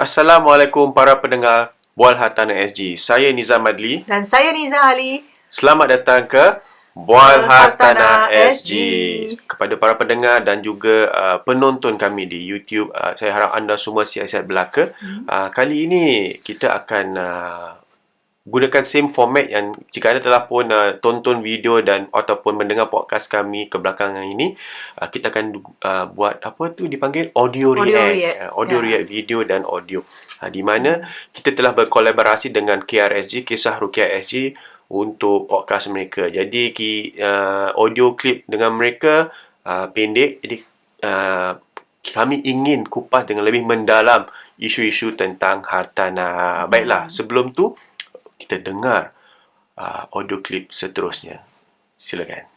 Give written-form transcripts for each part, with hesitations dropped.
Assalamualaikum para pendengar Bual Hartanah SG. Saya Nizam Adli. Dan saya Niza Ali. Selamat datang ke Bual Hartanah SG. Kepada para pendengar dan juga penonton kami di YouTube, saya harap anda semua sihat-sihat belaka. Kali ini kita akan gunakan same format yang jika anda telah pun tonton video dan ataupun mendengar podcast kami kebelakangan ini, kita akan buat apa tu dipanggil audio react video dan audio, di mana kita telah berkolaborasi dengan KRSG, Kisah Rukiah SG, untuk podcast mereka. Jadi audio clip dengan mereka pendek, jadi kami ingin kupas dengan lebih mendalam isu-isu tentang hartanah. Baiklah, sebelum tu kita dengar audio klip seterusnya. Silakan.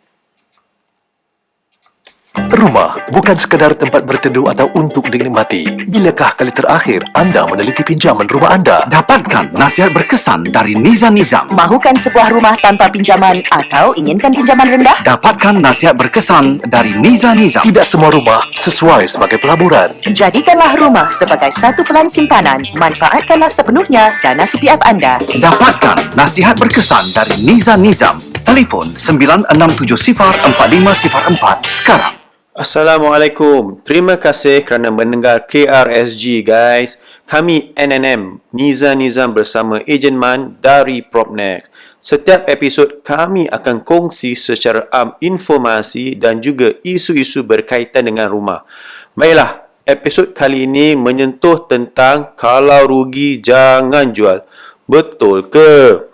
Rumah bukan sekadar tempat berteduh atau untuk dinikmati. Bilakah kali terakhir anda meneliti pinjaman rumah anda? Dapatkan nasihat berkesan dari Niza Nizam. Mahukan sebuah rumah tanpa pinjaman atau inginkan pinjaman rendah? Dapatkan nasihat berkesan dari Niza Nizam. Tidak semua rumah sesuai sebagai pelaburan. Jadikanlah rumah sebagai satu pelan simpanan. Manfaatkanlah sepenuhnya dana CPF anda. Dapatkan nasihat berkesan dari Niza Nizam. Telefon 9670-4504 sekarang. Assalamualaikum. Terima kasih kerana mendengar KRSG, guys. Kami NNM, Niza Nizam bersama Ejen Man dari Propnex. Setiap episod kami akan kongsi secara informasi dan juga isu-isu berkaitan dengan rumah. Baiklah, episod kali ini menyentuh tentang kalau rugi jangan jual. Betul ke?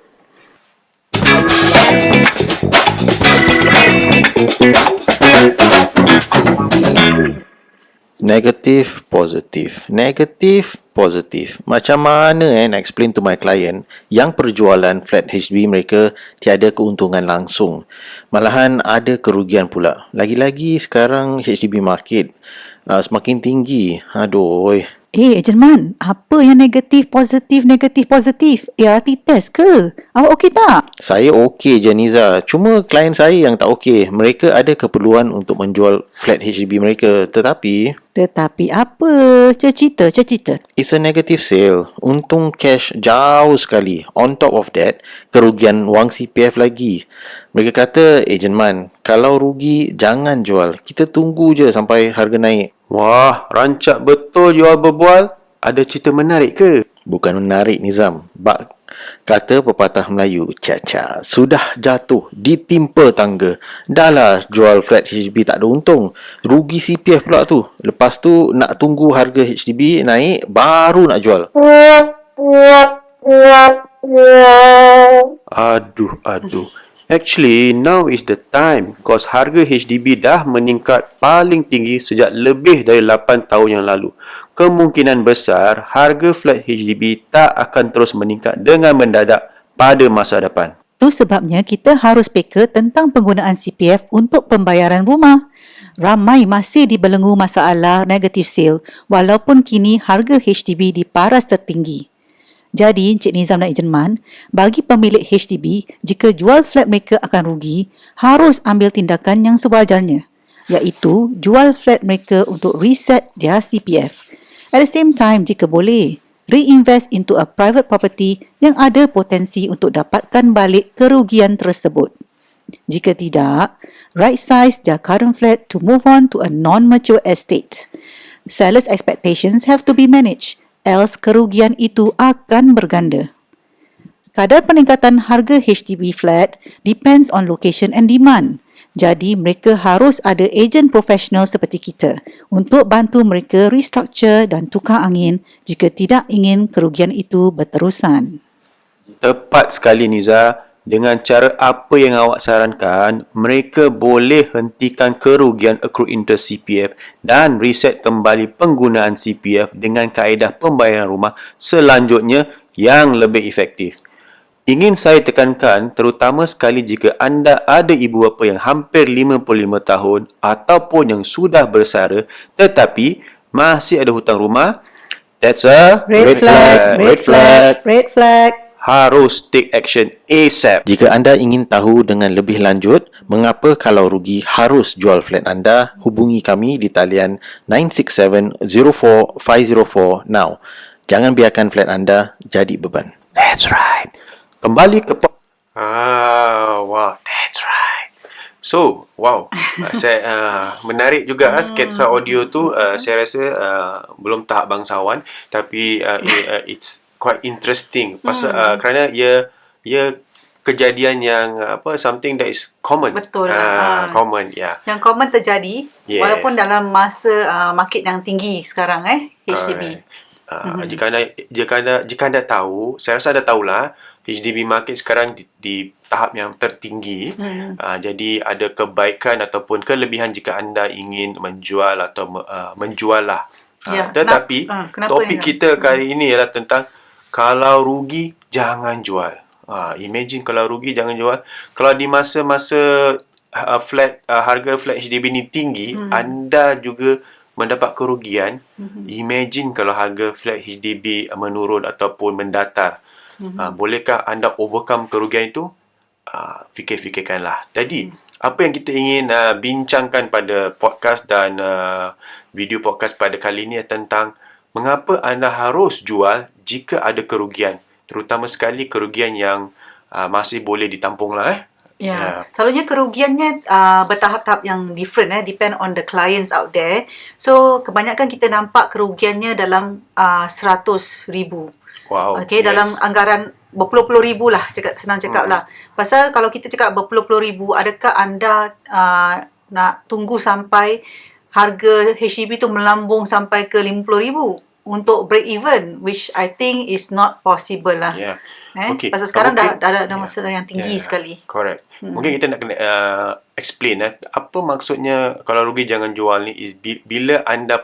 Negatif, positif. Negatif, positif. Macam mana nak explain to my client yang perjualan flat HDB mereka tiada keuntungan langsung. Malahan ada kerugian pula. Lagi-lagi sekarang HDB market semakin tinggi. Aduh. Ejen Man, apa yang negatif, positif? ART test ke? Awak okey tak? Saya okey je Niza. Cuma klien saya yang tak okey. Mereka ada keperluan untuk menjual flat HDB mereka. Tetapi apa? Cerita. it's a negative sale. Untung cash jauh sekali. On top of that, kerugian wang CPF lagi. Mereka kata, Ejen Man, kalau rugi jangan jual. Kita tunggu je sampai harga naik. Wah, rancak betul jual berbual. Ada cerita menarik ke? Bukan menarik Nizam. Kata pepatah Melayu, Caca sudah jatuh ditimpa tangga. Dah lah jual flat HDB tak ada untung. Rugi CPF pula tu. Lepas tu nak tunggu harga HDB naik baru nak jual. Aduh. Actually, now is the time because harga HDB dah meningkat paling tinggi sejak lebih dari 8 tahun yang lalu. Kemungkinan besar harga flat HDB tak akan terus meningkat dengan mendadak pada masa depan. Itu sebabnya kita harus peka tentang penggunaan CPF untuk pembayaran rumah. Ramai masih dibelenggu masalah negative sale walaupun kini harga HDB diparas tertinggi. Jadi, Encik Nizam dan Ejen Man, bagi pemilik HDB, jika jual flat mereka akan rugi, harus ambil tindakan yang sewajarnya, iaitu jual flat mereka untuk reset their CPF. At the same time, jika boleh, reinvest into a private property yang ada potensi untuk dapatkan balik kerugian tersebut. Jika tidak, right size their current flat to move on to a non-mature estate. Sellers' expectations have to be managed, else kerugian itu akan berganda. Kadar peningkatan harga HDB flat depends on location and demand. Jadi mereka harus ada ejen profesional seperti kita untuk bantu mereka restructure dan tukar angin jika tidak ingin kerugian itu berterusan. Tepat sekali Niza. Dengan cara apa yang awak sarankan, mereka boleh hentikan kerugian accrued interest CPF dan reset kembali penggunaan CPF dengan kaedah pembayaran rumah selanjutnya yang lebih efektif. Ingin saya tekankan, terutama sekali jika anda ada ibu bapa yang hampir 55 tahun ataupun yang sudah bersara tetapi masih ada hutang rumah, that's a Red flag. Harus take action ASAP. Jika anda ingin tahu dengan lebih lanjut mengapa kalau rugi harus jual flat anda, hubungi kami di talian 967-04-504 now. Jangan biarkan flat anda jadi beban. That's right. Kembali ke wow, that's right. So, wow. Saya menarik juga sketsa audio tu. Saya rasa belum tahap bangsawan, tapi it's quite interesting. Pasal kerana ia kejadian yang something that is common. Betul. Common, ya. Yang common terjadi Yes. walaupun dalam masa market yang tinggi sekarang HDB. Jika anda tahu, saya rasa anda tahulah HDB market sekarang di tahap yang tertinggi. Jadi ada kebaikan ataupun kelebihan jika anda ingin menjual atau menjual lah. Ya, Tetapi kenapa topik ni? kita kali ini ialah tentang kalau rugi jangan jual. Imagine kalau rugi jangan jual. Kalau di masa-masa harga flat HDB ni tinggi, anda juga mendapat kerugian. Imagine kalau harga flat HDB menurun ataupun mendatar. Bolehkah anda overcome kerugian itu? Fikir-fikirkanlah. Jadi, apa yang kita ingin bincangkan pada podcast dan video podcast pada kali ini tentang mengapa anda harus jual jika ada kerugian. Terutama sekali kerugian yang masih boleh ditampung lah. Ya, selalunya kerugiannya bertahap-tahap yang different depend on the clients out there. So, kebanyakan kita nampak kerugiannya dalam 100,000. Wow. Okey, dalam anggaran berpuluh-puluh ribu lah, senang cakap lah. Pasal kalau kita cakap berpuluh-puluh ribu, adakah anda nak tunggu sampai harga HDB tu melambung sampai ke 50,000 untuk break even, which I think is not possible lah. Yeah. Okay. Pasal sekarang Mungkin, dah ada masa yang tinggi sekali. Correct. Mungkin kita nak kena explain apa maksudnya kalau rugi jangan jual ni is bila anda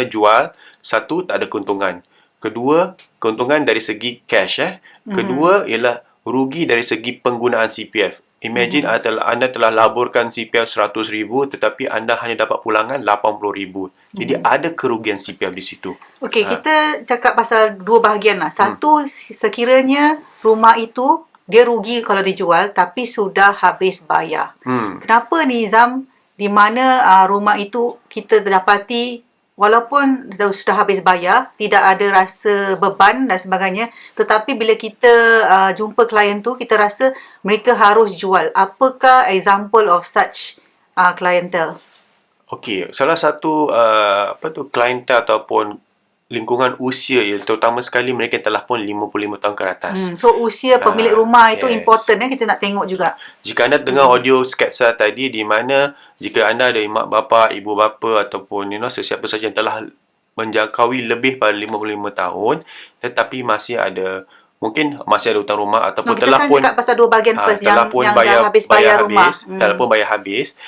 jual, satu, tak ada keuntungan. Kedua, keuntungan dari segi cash. Kedua ialah rugi dari segi penggunaan CPF. Imagine anda telah laburkan CPF 100,000 tetapi anda hanya dapat pulangan 80,000. Jadi ada kerugian CPF di situ. Okey, kita cakap pasal dua bahagian lah. Satu, sekiranya rumah itu dia rugi kalau dijual tapi sudah habis bayar. Kenapa Nizam di mana rumah itu kita dapati walaupun sudah habis bayar, tidak ada rasa beban dan sebagainya, tetapi bila kita jumpa klien tu, kita rasa mereka harus jual. Apakah example of such clientele? Okey, salah satu klientel ataupun lingkungan usia terutama sekali mereka yang telah pun 55 tahun ke atas. So usia pemilik rumah itu yes. important kita nak tengok juga. Jika anda dengar audio sketsa tadi di mana jika anda ada mak bapa, ibu bapa ataupun sesiapa saja yang telah menjangkaui lebih pada 55 tahun tetapi masih ada hutang rumah ataupun telah pun cakap pasal dua bahagian first yang dah habis bayar rumah. Telah pun bayar habis.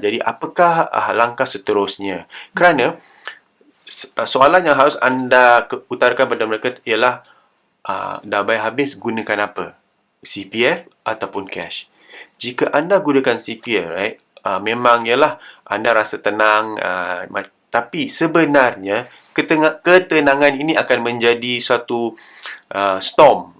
Jadi apakah langkah seterusnya? Kerana soalan yang harus anda utarakan pada mereka ialah dah bayar habis, gunakan apa? CPF ataupun cash? Jika anda gunakan CPF, right, memang ialah anda rasa tenang, tapi sebenarnya ketenangan ini akan menjadi satu storm,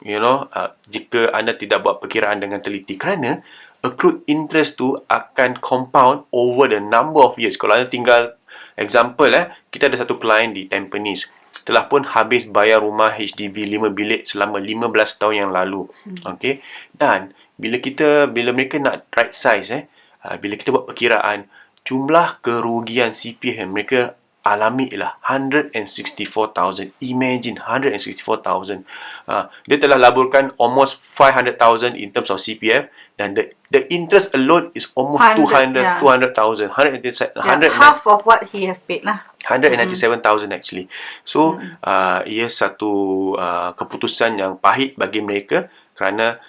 jika anda tidak buat perkiraan dengan teliti. Kerana accrued interest tu akan compound over the number of years. Kalau anda tinggal example, kita ada satu klien di Tampines telah pun habis bayar rumah HDB 5 bilik selama 15 tahun yang lalu. Okey. Dan bila mereka nak right size, bila kita buat perkiraan, jumlah kerugian CPF yang mereka alami ialah 164,000. Imagine 164,000. Dia telah laburkan almost 500,000 in terms of CPF dan the interest alone is almost 200,000. Half of what he have paid lah. 197,000 actually. So, ia satu keputusan yang pahit bagi mereka kerana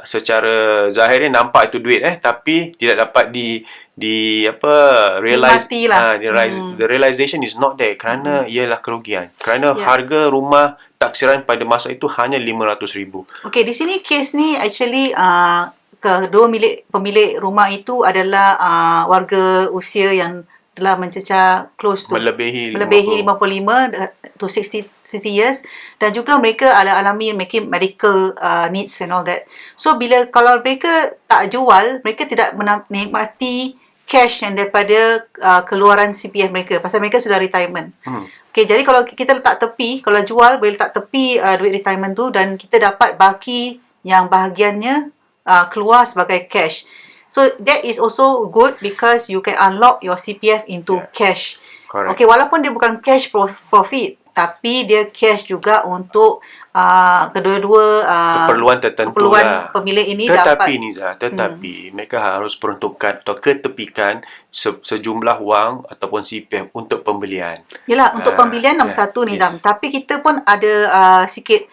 secara zahirnya nampak itu duit tapi tidak dapat realize lah. The realization is not there kerana ialah kerugian. Kerana harga rumah taksiran pada masa itu hanya 500,000. Okey, di sini kes ni actually kedua pemilik rumah itu adalah warga usia yang telah mencecah close to melebihi 55 to 60 years dan juga mereka alami medical needs and all that. So kalau mereka tak jual, mereka tidak menikmati cash yang daripada keluaran CPF mereka pasal mereka sudah retirement. Okay, jadi kalau kita letak tepi, kalau jual boleh letak tepi duit retirement tu dan kita dapat baki yang bahagiannya keluar sebagai cash. So that is also good because you can unlock your CPF into cash. Correct. Okay, walaupun dia bukan cash profit, tapi dia cash juga untuk kedua-dua Keperluan tertentu keperluan lah. pemilik ini Tetapi dapat. Niza, mereka harus peruntukkan atau ketepikan sejumlah wang ataupun CPF untuk pembelian. Yelah, untuk pembelian nombor satu Nizam. Tapi kita pun ada sikit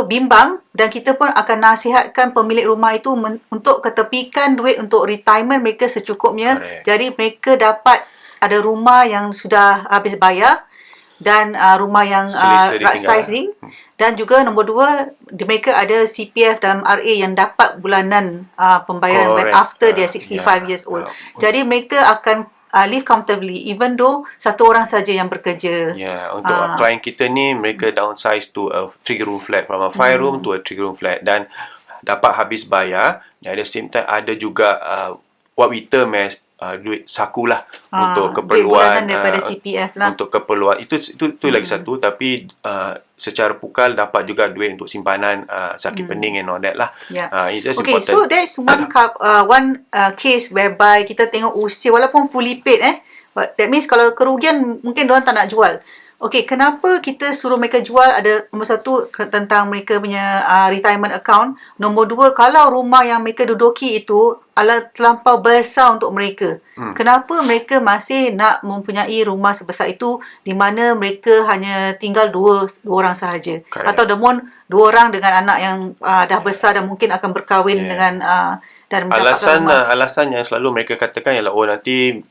bimbang dan kita pun akan nasihatkan pemilik rumah itu untuk ketepikan duit untuk retirement mereka secukupnya. Correct. Jadi mereka dapat ada rumah yang sudah habis bayar dan rumah yang Selesa right ditinggal. sizing. Dan juga nombor dua, mereka ada CPF dalam RA yang dapat bulanan pembayaran when Correct. after they are 65 years old. Jadi mereka akan live comfortably even though satu orang saja yang bekerja. Ya, untuk klien kita ni, mereka downsize to a 3-room flat, from a 5-room to a 3-room flat, dan dapat habis bayar. Dan at the same time ada juga what we term as duit saku lah untuk duit keperluan bulanan daripada CPF lah. untuk keperluan itu lagi satu, tapi secara pukal dapat juga duit untuk simpanan sakit pening and all that lah. Yeah. It's Okay, important. so that's one case whereby kita tengok usia walaupun fully paid but that means kalau kerugian mungkin diorang tak nak jual. Okay, kenapa kita suruh mereka jual? Ada nombor satu tentang mereka punya retirement account. Nombor dua, kalau rumah yang mereka duduki itu adalah terlampau besar untuk mereka. Kenapa mereka masih nak mempunyai rumah sebesar itu di mana mereka hanya tinggal dua orang sahaja? Correct. Atau namun 2 orang dengan anak yang dah besar dan mungkin akan berkahwin dengan dan mendapatkan rumah. Alasan yang selalu mereka katakan ialah nanti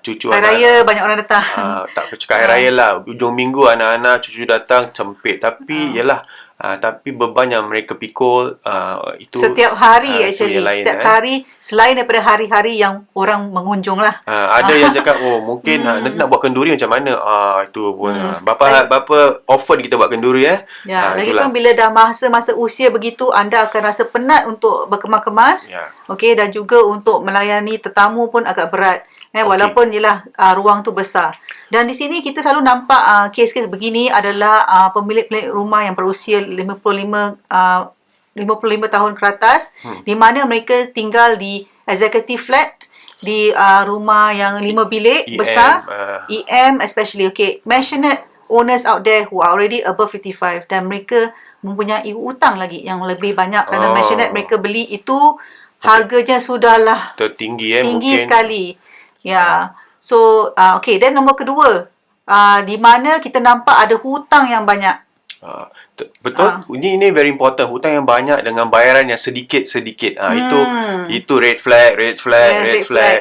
cucu Hari raya banyak orang datang. tak cakap hari raya lah, ujung minggu anak-anak cucu datang sempit, tapi yalah tapi beban yang mereka pikul itu Setiap hari actually, lain, setiap hari selain daripada hari-hari yang orang mengunjung lah. ada yang cakap mungkin nanti nak buat kenduri macam mana, itu pun berapa offer kita buat kenduri Lagipun bila dah masa usia begitu, anda akan rasa penat untuk berkemas-kemas. Okey, dan juga untuk melayani tetamu pun agak berat. Walaupun ialah ruang tu besar. Dan di sini kita selalu nampak kes-kes begini adalah pemilik-pemilik rumah yang berusia 55 tahun ke atas, di mana mereka tinggal di executive flat, di rumah yang 5 bilik besar, EM especially. Okay, maisonette owners out there who are already above 55 dan mereka mempunyai hutang lagi yang lebih banyak kerana maisonette mereka beli itu harganya sudahlah tertinggi tinggi mungkin. sekali. So okay, then nombor kedua, di mana kita nampak ada hutang yang banyak. Betul. Ini very important. Hutang yang banyak dengan bayaran yang sedikit-sedikit. Itu red flag.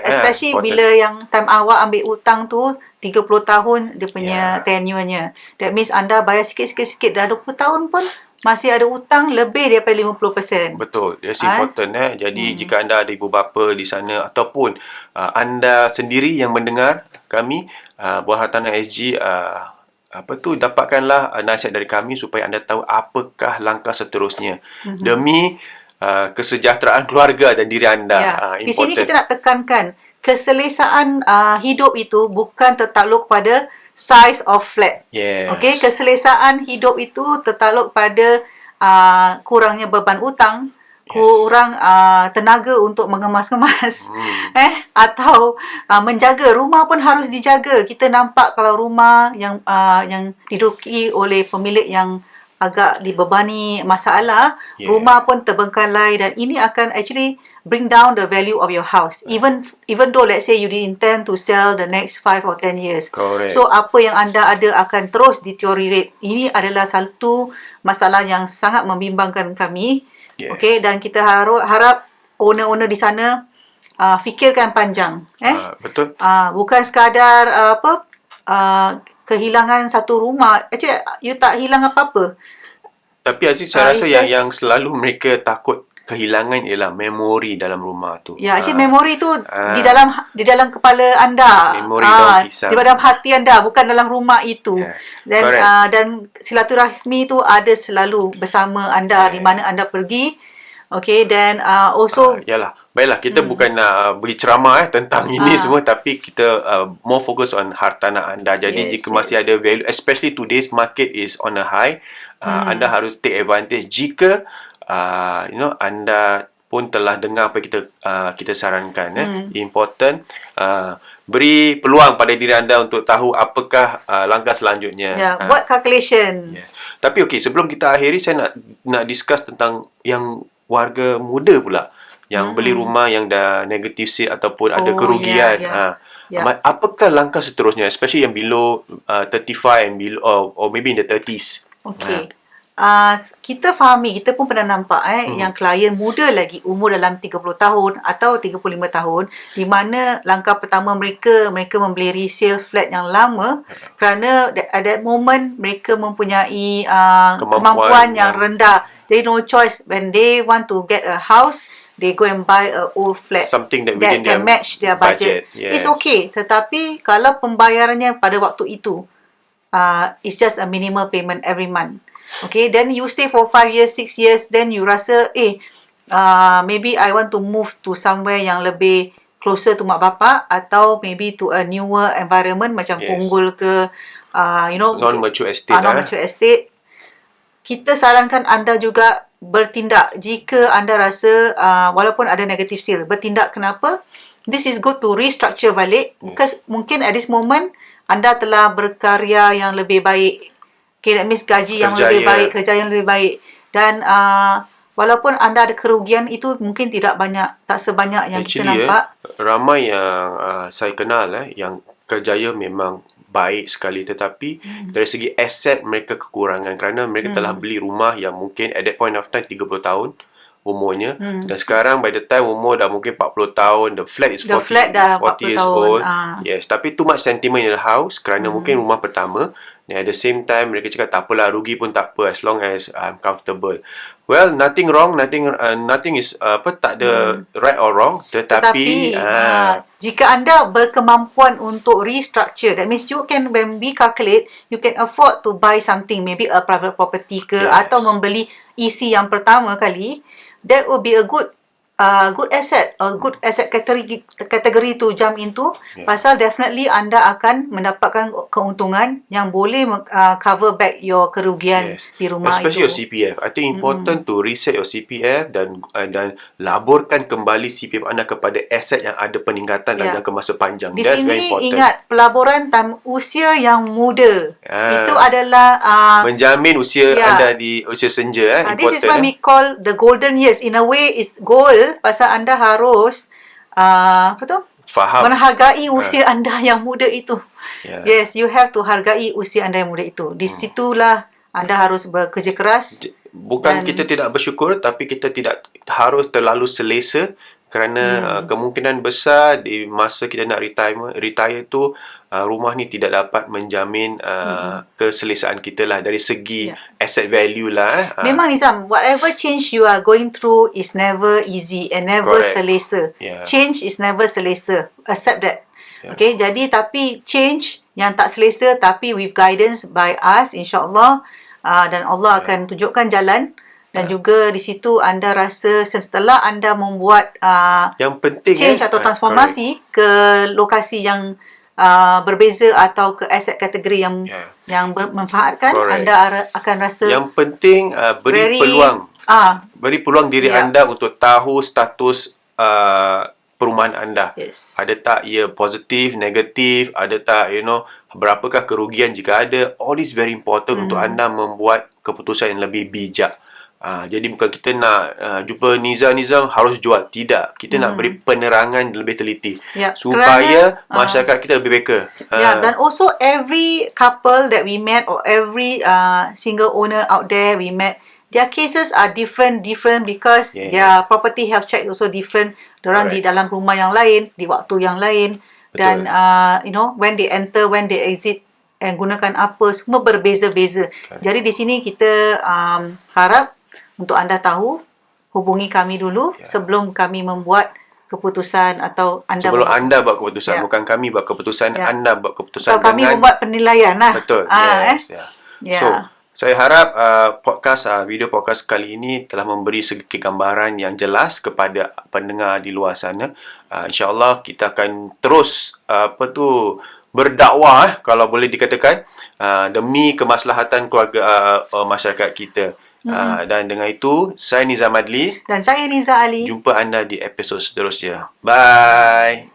Especially bila yang time awak ambil hutang tu 30 tahun dia punya tenure-nya. That means anda bayar sikit-sikit dah 20 tahun pun masih ada hutang lebih daripada 50%. Betul. That's important. Jadi jika anda ada ibu bapa di sana ataupun anda sendiri yang mendengar kami, Buah Hartanah SG, dapatkanlah nasihat dari kami supaya anda tahu apakah langkah seterusnya demi kesejahteraan keluarga dan diri anda. Di sini kita nak tekankan keselesaan hidup itu bukan tertakluk pada size of flat. Okay, keselesaan hidup itu tertakluk pada kurangnya beban hutang, kurang tenaga untuk mengemas-kemas, atau menjaga rumah pun harus dijaga. Kita nampak kalau rumah yang diduduki oleh pemilik yang agak dibebani masalah, rumah pun terbengkalai dan ini akan actually bring down the value of your house. Even though let's say you intend to sell the next 5 or 10 years. Correct. So apa yang anda ada akan terus deteriorate. Ini adalah satu masalah yang sangat membimbangkan kami. Okay, dan kita harap owner-owner di sana fikirkan panjang. Betul. Bukan sekadar kehilangan satu rumah. Actually you tak hilang apa-apa. Tapi actually saya rasa yang selalu mereka takut kehilangan ialah memori dalam rumah tu. Actually memori tu di dalam kepala anda. Memori daun pisang. Di dalam hati anda, bukan dalam rumah itu. Dan silaturahmi tu ada selalu bersama anda di mana anda pergi. Okay, dan also yalah, Baiklah, kita bukan nak beri ceramah tentang ini semua, tapi kita more focus on hartanah anda. Jadi jika masih ada value, especially today's market is on a high, anda harus take advantage jika anda pun telah dengar apa kita sarankan. Important, beri peluang pada diri anda untuk tahu apakah langkah selanjutnya. Buat calculation. Tapi okey, sebelum kita akhiri, saya nak discuss tentang yang warga muda pula yang beli rumah yang dah negative sale ataupun ada kerugian. Apakah langkah seterusnya, especially yang below 35 and below, or maybe in the 30s? Okay. Kita fahami, kita pun pernah nampak yang klien muda lagi, umur dalam 30 tahun atau 35 tahun, di mana langkah pertama mereka membeli resale flat yang lama kerana at that moment mereka mempunyai kemampuan yang rendah. Jadi no choice, when they want to get a house, they go and buy a old flat, something that can match their budget. It's okay, tetapi kalau pembayarannya pada waktu itu it's just a minimal payment every month. Okay, then you stay for 5 years, 6 years, then you rasa, maybe I want to move to somewhere yang lebih closer to mak bapak, atau maybe to a newer environment macam Punggol ke, non-mature estate. Non-mature estate. Kita sarankan anda juga bertindak jika anda rasa walaupun ada negative sale. Bertindak kenapa? This is good to restructure balik, because mungkin at this moment anda telah berkarya yang lebih baik. Okay, that means gaji yang lebih baik, kerja yang lebih baik. Dan walaupun anda ada kerugian, itu mungkin tak sebanyak yang kita nampak. Ramai yang saya kenal yang kerjaya memang baik sekali, tetapi dari segi aset mereka kekurangan kerana mereka telah beli rumah yang mungkin at that point of time 30 tahun umurnya, dan sekarang by the time umur dah mungkin 40 tahun, the flat is 40 years old. Yes, tapi too much sentiment in the house kerana mungkin rumah pertama. And at the same time mereka cakap tak apalah, rugi pun tak apa as long as I'm comfortable. Well, nothing wrong, nothing is tak ada right or wrong, tetapi jika anda berkemampuan untuk restructure, that means you can, when we calculate, you can afford to buy something, maybe a private property ke, atau membeli EC yang pertama kali, that would be a good asset or good asset category to jump into. Pasal definitely anda akan mendapatkan keuntungan yang boleh cover back your kerugian di rumah, especially itu. your CPF. I think important to reset your CPF dan laburkan kembali CPF anda kepada aset yang ada peningkatan dalam jangka masa panjang. Di That's sini very important. ingat, pelaburan usia yang muda itu adalah menjamin usia anda di usia senja. This is why we call the golden years. In a way, is gold. Pasal anda harus faham, menghargai usia anda yang muda itu. Yes, you have to hargai usia anda yang muda itu. Di situlah anda harus bekerja keras. Bukan kita tidak bersyukur, tapi kita tidak harus terlalu selesa kerana kemungkinan besar di masa kita nak retire tu, rumah ni tidak dapat menjamin keselesaan kita lah dari segi asset value lah. Memang Nizam, whatever change you are going through is never easy and never selesa. Change is never selesa. Accept that. Okay, jadi tapi change yang tak selesa, tapi with guidance by us, insyaAllah, dan Allah akan tunjukkan jalan. Dan juga di situ anda rasa setelah anda membuat yang penting change atau transformasi ke lokasi yang berbeza atau ke aset kategori yang bermanfaatkan, anda akan rasa yang penting beri peluang diri anda untuk tahu status perumahan anda. Ada tak ia positif, negatif, ada tak berapakah kerugian jika ada. All is very important untuk anda membuat keputusan yang lebih bijak. Jadi bukan kita nak jumpa Nizam harus jual. Tidak. Kita nak beri penerangan lebih teliti supaya masyarakat kita lebih beka. Dan also every couple that we met or every single owner out there we met, their cases are different because their property health check also different. Diorang di dalam rumah yang lain, di waktu yang lain. Dan when they enter, when they exit, gunakan apa, semua berbeza-beza. Jadi di sini kita harap untuk anda tahu, hubungi kami dulu sebelum kami membuat keputusan atau anda sebelum anda buat keputusan, bukan kami buat keputusan, anda buat keputusan. Atau kami membuat penilaian lah. Betul. So Saya harap video podcast kali ini telah memberi sedikit gambaran yang jelas kepada pendengar di luar sana. InsyaAllah kita akan terus berdakwah kalau boleh dikatakan demi kemaslahatan keluarga masyarakat kita. Dan dengan itu, saya Nizam Adli. Dan saya Niza Ali. Jumpa anda di episod seterusnya. Bye.